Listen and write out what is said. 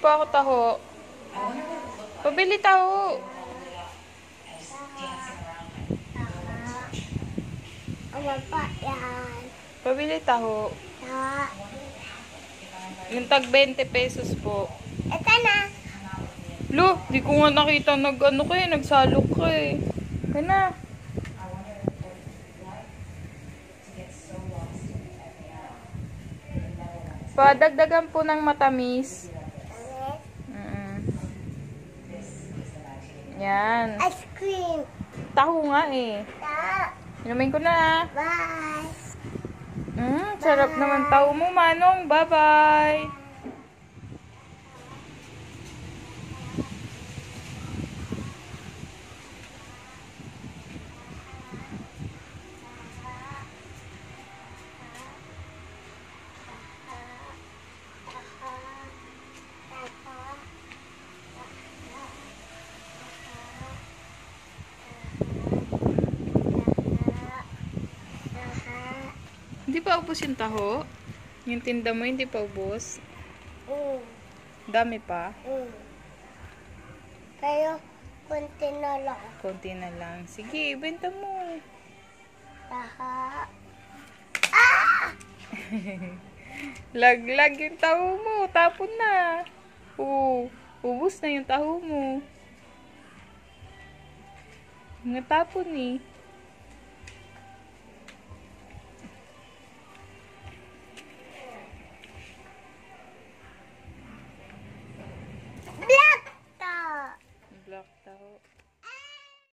po ako taho. Pabili taho. Ano pa yan? Pabili taho. Ta. Yung tag 20 pesos po. Ito na. Lo, di ko nga nakita nagsalok ka eh. Kaya na. Padagdagan po ng matamis. Yan. Ice cream. Taho nga eh. Ta. Inumin ko na. Bye. Sarap naman taho mo, Manong. Bye-bye. Hindi pa ubos yung taho? Yung tinda mo hindi pa ubos? Dami pa? Pero, konti na lang. Konti na lang. Sige, benta mo. Taha. Laglag yung taho mo. Tapon na. Ubos na yung taho mo. Natapon eh. Black ta. Black taho.